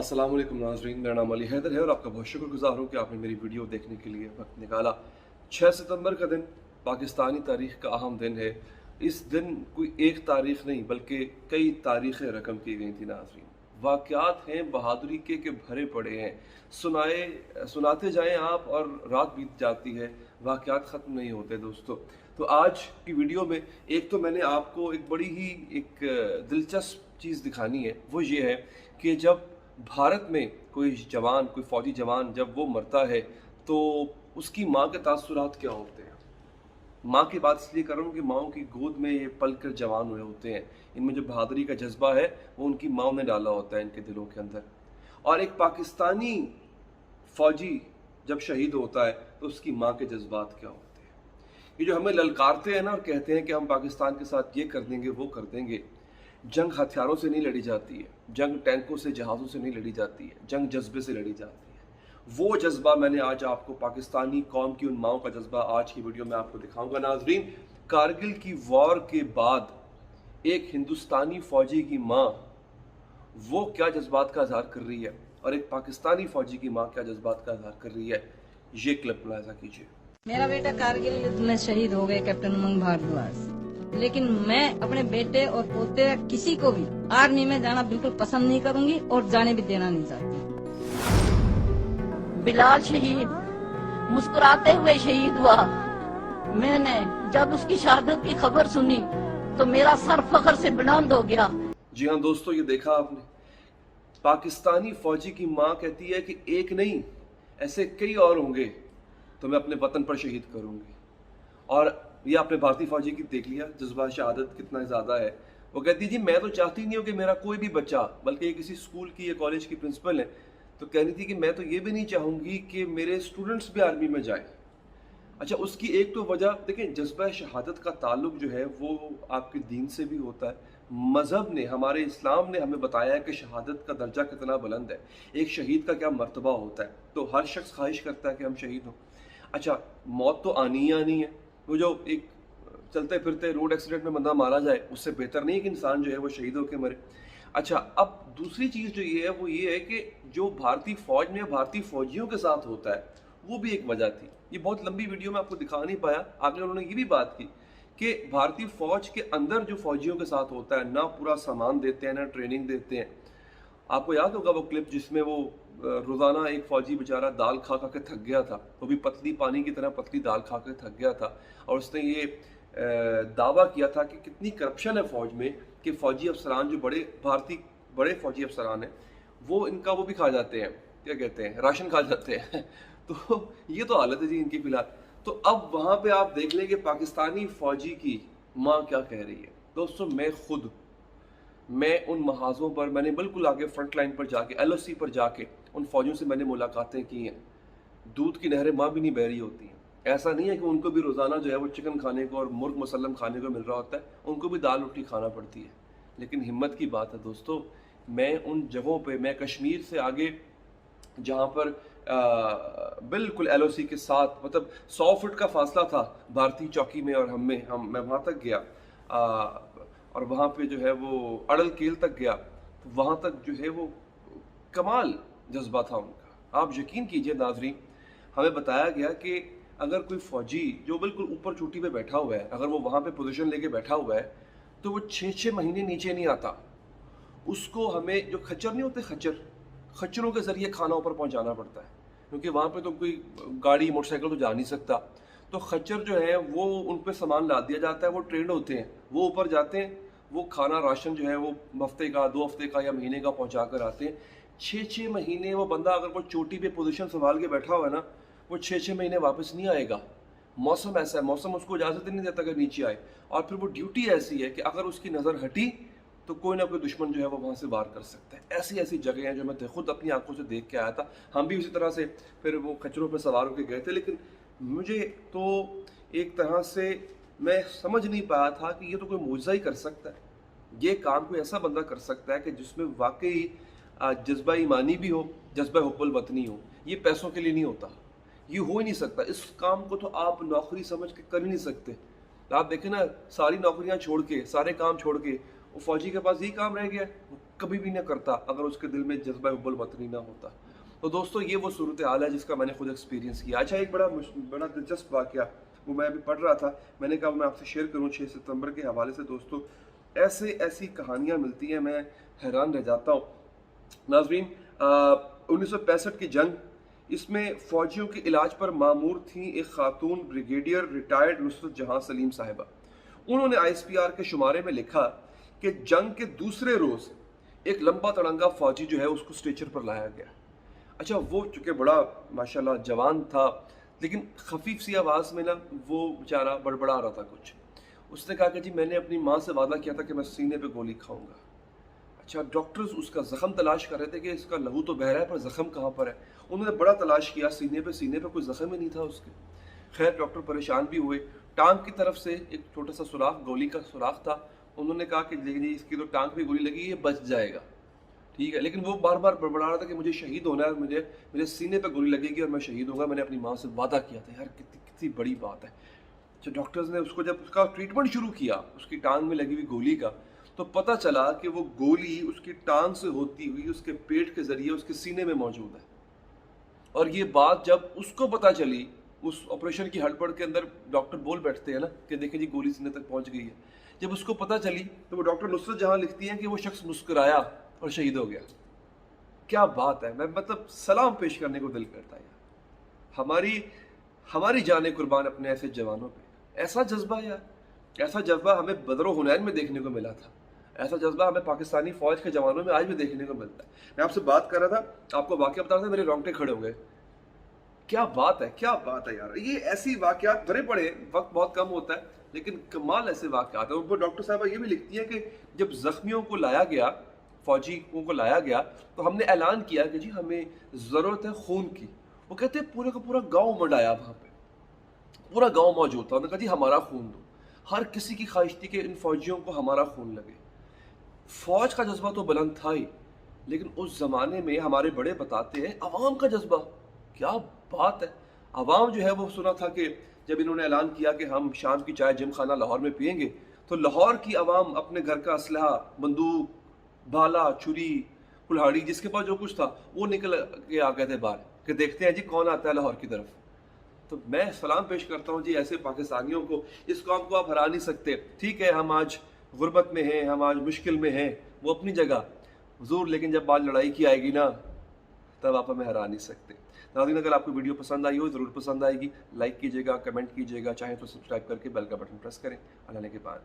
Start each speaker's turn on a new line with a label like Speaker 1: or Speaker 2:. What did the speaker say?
Speaker 1: अस्सलाम वालेकुम नाज़रीन, मेरा नाम अली हैदर है और आपका बहुत शुक्रगुजार हूँ कि आपने मेरी वीडियो देखने के लिए वक्त निकाला। 6 सितंबर का दिन पाकिस्तानी तारीख़ का अहम दिन है। इस दिन कोई एक तारीख़ नहीं बल्कि कई तारीख़ें रकम की गई थी नाज़रीन। वाक़यात हैं बहादुरी के भरे पड़े हैं, सुनाते जाएँ आप और रात बीत जाती है, वाक़यात ख़त्म नहीं होते दोस्तों। तो आज की वीडियो में एक तो मैंने आपको एक बड़ी ही एक दिलचस्प चीज़ दिखानी है, वो ये है कि जब भारत में कोई जवान, कोई फ़ौजी जवान जब वो मरता है तो उसकी माँ के तासुरात क्या होते हैं। माँ की बात इसलिए कर रहा हूँ कि माँओं की गोद में ये पल कर जवान हुए होते हैं। इनमें जो बहादुरी का जज्बा है वो उनकी माँ ने डाला होता है इनके दिलों के अंदर। और एक पाकिस्तानी फ़ौजी जब शहीद होता है तो उसकी माँ के जज्बात क्या होते हैं। ये जो हमें ललकारते हैं ना और कहते हैं कि हम पाकिस्तान के साथ ये कर देंगे, वो कर देंगे। जंग हथियारों से नहीं लड़ी जाती है, जंग टैंकों से, जहाज़ों से नहीं लड़ी जाती है, जंग जज्बे से लड़ी जाती है। वो जज्बा मैंने आज आपको, पाकिस्तानी कौम की उन माओं का जज्बा आज की वीडियो में आपको दिखाऊंगा नाजरीन। कारगिल की वॉर के बाद एक हिंदुस्तानी फ़ौजी की माँ वो क्या जज्बात का इजहार कर रही है और एक पाकिस्तानी फ़ौजी की माँ क्या जज्बात का इजहार कर रही है, ये क्लिप मुलाहिजा कीजिए।
Speaker 2: मेरा बेटा कारगिल युद्ध में शहीद हो गए कैप्टन उमंग भारद्वाज, लेकिन मैं अपने बेटे और पोते किसी को भी आर्मी में जाना बिल्कुल पसंद नहीं करूंगी और जाने भी देना नहीं चाहती।
Speaker 3: बिलाल शहीद मुस्कुराते हुए शहीद हुआ। मैंने जब उसकी शहादत की खबर सुनी तो मेरा सर फख्र से बुलंद हो गया।
Speaker 1: जी हाँ दोस्तों, ये देखा आपने, पाकिस्तानी फ़ौजी की माँ कहती है कि एक नहीं ऐसे कई और होंगे तो मैं अपने वतन पर शहीद करूंगी। और ये आपने भारतीय फ़ौजी की देख लिया जज्बा शहादत कितना ज़्यादा है। वो कहती जी मैं तो चाहती नहीं हूँ कि मेरा कोई भी बच्चा, बल्कि किसी स्कूल की या कॉलेज की प्रिंसिपल है तो कहनी थी कि मैं तो ये भी नहीं चाहूँगी कि मेरे स्टूडेंट्स भी आर्मी में जाएं। अच्छा, उसकी एक तो वजह देखें, जज्बा शहादत का ताल्लुक जो है वो आपके दीन से भी होता है। मज़हब ने, हमारे इस्लाम ने हमें बताया है कि शहादत का दर्जा कितना बुलंद है, एक शहीद का क्या मर्तबा होता है। तो हर शख्स ख्वाहिश करता है कि हम शहीद हों। अच्छा, मौत तो आनी ही आनी है। वो जो एक चलते फिरते रोड एक्सीडेंट में बंदा मारा जाए उससे बेहतर नहीं है कि इंसान जो है वो शहीद होकर मरे। अच्छा, अब दूसरी चीज़ जो ये है वो ये है कि जो भारतीय फ़ौज में भारतीय फ़ौजियों के साथ होता है वो भी एक वजह थी। ये बहुत लंबी वीडियो में आपको दिखा नहीं पाया। आगे उन्होंने ये भी बात की कि भारतीय फ़ौज के अंदर जो फ़ौजियों के साथ होता है, ना पूरा सामान देते हैं ना ट्रेनिंग देते हैं। आपको याद होगा वो क्लिप जिसमें वो रोज़ाना एक फ़ौजी बेचारा दाल खा खा के थक गया था, वो भी पतली पानी की तरह पतली दाल खा के थक गया था। और उसने ये दावा किया था कि कितनी करप्शन है फ़ौज में कि फ़ौजी अफसरान जो बड़े फ़ौजी अफसरान हैं वो इनका वो भी खा जाते हैं, क्या कहते हैं, राशन खा जाते हैं। तो ये तो हालत है जी इनकी फ़िलहाल। तो अब वहाँ पे आप देख लें कि पाकिस्तानी फ़ौजी की माँ क्या कह रही है। दोस्तों, मैं उन महाज़ों पर, मैंने बिल्कुल आगे फ्रंट लाइन पर जाके, LOC पर जाके उन फ़ौजियों से मैंने मुलाकातें की हैं। दूध की नहरें माँ भी नहीं बह रही होती हैं। ऐसा नहीं है कि उनको भी रोज़ाना जो है वो चिकन खाने को और मुर्ग मुसल्लम खाने को मिल रहा होता है, उनको भी दाल रोटी खाना पड़ती है। लेकिन हिम्मत की बात है दोस्तों, मैं उन जगहों पे, मैं कश्मीर से आगे जहाँ पर बिल्कुल LOC के साथ, मतलब 100 फुट का फासला था भारतीय चौकी में और मैं वहाँ तक गया और वहाँ पे जो है वो अड़ल केल तक गया। तो वहाँ तक जो है वो कमाल जज्बा था उनका। आप यकीन कीजिए नाजरीन, हमें बताया गया कि अगर कोई फ़ौजी जो बिल्कुल ऊपर चोटी पे बैठा हुआ है, अगर वो वहाँ पे पोजीशन लेके बैठा हुआ है तो वो 6-6 महीने नीचे नहीं आता। उसको हमें जो खच्चर नहीं होते, खच्चरों के ज़रिए खाना ऊपर पहुँचाना पड़ता है, क्योंकि वहाँ पे तो कोई गाड़ी मोटरसाइकिल तो जा नहीं सकता। तो खच्चर जो है वो उन पर सामान लाद दिया जाता है, वो ट्रेंड होते हैं, वो ऊपर जाते हैं, वो खाना राशन जो है वो हफ्ते का, 2 हफ्ते का या महीने का पहुँचा कर आते हैं। 6-6 महीने वो बंदा अगर वो चोटी पे पोजीशन संभाल के बैठा हुआ है ना, वो 6-6 महीने वापस नहीं आएगा। मौसम ऐसा है, मौसम उसको इजाज़त ही नहीं देता कि नीचे आए। और फिर वो ड्यूटी ऐसी है कि अगर उसकी नज़र हटी तो कोई ना कोई दुश्मन जो है वो वहाँ से वार कर सकता है। ऐसी ऐसी जगह हैं जो मैं खुद अपनी आंखों से देख के आया था। हम भी उसी तरह से फिर वो खच्चरों पर सवार होकर गए थे। लेकिन मुझे तो एक तरह से मैं समझ नहीं पाया था कि ये तो कोई मौजज़ा ही कर सकता है, ये काम कोई ऐसा बंदा कर सकता है कि जिसमें वाकई जज्बा ईमानी भी हो, जज्बा हुब्बुल वतनी हो। ये पैसों के लिए नहीं होता, ये हो ही नहीं सकता। इस काम को तो आप नौकरी समझ के कर ही नहीं सकते। आप देखें ना, सारी नौकरियां छोड़ के, सारे काम छोड़ के वो फ़ौजी के पास यही काम रह गया, वो कभी भी ना करता अगर उसके दिल में जज्बा हुब्बुल वतनी ना होता। तो दोस्तों ये वो सूरत हाल है जिसका मैंने खुद एक्सपीरियंस किया। अच्छा एक बड़ा दिलचस्प वाक़या वो मैं अभी पढ़ रहा था, मैंने कहा मैं आपसे शेयर करूँ 6 सितंबर के हवाले से। दोस्तों ऐसी कहानियाँ मिलती हैं, मैं हैरान रह जाता हूँ। नाज़रीन 1965 की जंग, इसमें फ़ौजियों के इलाज पर मामूर थी एक खातून ब्रिगेडियर रिटायर्ड नुसरत जहां सलीम साहिबा। उन्होंने ISPR के शुमारे में लिखा कि जंग के दूसरे रोज़ एक लंबा तड़ंगा फ़ौजी जो है उसको स्ट्रेचर पर लाया गया। अच्छा वो चूँकि बड़ा माशाल्लाह जवान था, लेकिन खफीफ सी आवाज़ में ना वो बेचारा बड़बड़ा रहा था कुछ। उसने कहा कि जी मैंने अपनी माँ से वादा किया था कि मैं सीने पे गोली खाऊंगा। अच्छा डॉक्टर्स उसका ज़ख़म तलाश कर रहे थे कि इसका लहू तो बह रहा है पर ज़ख़म कहाँ पर है। उन्होंने बड़ा तलाश किया, सीने पे कोई ज़ख़म ही नहीं था उसके। खैर डॉक्टर परेशान भी हुए। टांग की तरफ से एक छोटा सा सुराख, गोली का सुराख था। उन्होंने कहा कि लेकिन इसकी तो टांग पे गोली लगी, ये बच जाएगा, ठीक है। लेकिन वो बार बार बड़बड़ा रहा था कि मुझे शहीद होना है, मेरे सीने पे गोली लगेगी और मैं शहीद होऊंगा, मैंने अपनी माँ से वादा किया था। यार कितनी बड़ी बात है। तो डॉक्टर्स ने उसको जब उसका ट्रीटमेंट शुरू किया उसकी टांग में लगी हुई गोली का, तो पता चला कि वो गोली उसकी टांग से होती हुई उसके पेट के जरिए उसके सीने में मौजूद है। और ये बात जब उसको पता चली, उस ऑपरेशन की हड़बड़ के अंदर डॉक्टर बोल बैठते हैं ना कि देखें जी गोली सीने तक पहुंच गई है। जब उसको पता चली तो वो डॉक्टर नुसरत जहां लिखती हैं कि वो शख्स मुस्कुराया और शहीद हो गया। क्या बात है, मैं मतलब सलाम पेश करने को दिल करता है। हमारी जाने कुर्बान अपने ऐसे जवानों पे। ऐसा जज्बा यार, ऐसा जज्बा हमें बदर हुनैन में देखने को मिला था, ऐसा जज्बा हमें पाकिस्तानी फौज के जवानों में आज भी देखने को मिलता है। मैं आपसे बात कर रहा था, आपको वाकया बता रहा था, मेरे रोंगटे खड़े हो गए। क्या बात है यार। ये ऐसी वाकयात भरे पड़े, वक्त बहुत कम होता है लेकिन कमाल ऐसे वाकयात है। और डॉक्टर साहबा ये भी लिखती है कि जब जख्मियों को लाया गया, फौजियों को लाया गया, तो हमने ऐलान किया कि जी हमें ज़रूरत है खून की। वो कहते हैं पूरा का पूरा गाँव मंडाया, वहाँ पे पूरा गाँव मौजूद था। उन्होंने कहा जी हमारा खून दो। हर किसी की ख्वाहिश थी कि इन फौजियों को हमारा खून लगे। फौज का जज्बा तो बुलंद था ही, लेकिन उस ज़माने में हमारे बड़े बताते हैं अवाम का जज्बा, क्या बात है। अवाम जो है वो सुना था कि जब इन्होंने ऐलान किया कि हम शाम की चाय जिम खाना लाहौर में पियेंगे, तो लाहौर की अवाम अपने घर का असलहा, बंदूक, भाला, छुरी, कुल्हाड़ी, जिसके पास जो कुछ था वो निकल के आ गए थे बाहर कि देखते हैं जी कौन आता है लाहौर की तरफ। तो मैं सलाम पेश करता हूँ जी ऐसे पाकिस्तानियों को। इस कौम को आप हरा नहीं सकते। ठीक है हम आज गुर्बत में हैं, हम आज मुश्किल में हैं, वो अपनी जगह हुजूर, लेकिन जब बात लड़ाई की आएगी ना तब आप हमें हरा नहीं सकते। नाज़रीन अगर आपको वीडियो पसंद आई हो, ज़रूर पसंद आएगी, लाइक कीजिएगा, कमेंट कीजिएगा, चाहे तो सब्सक्राइब करके बेल का बटन प्रेस करें। अल्लाह ने के बाद।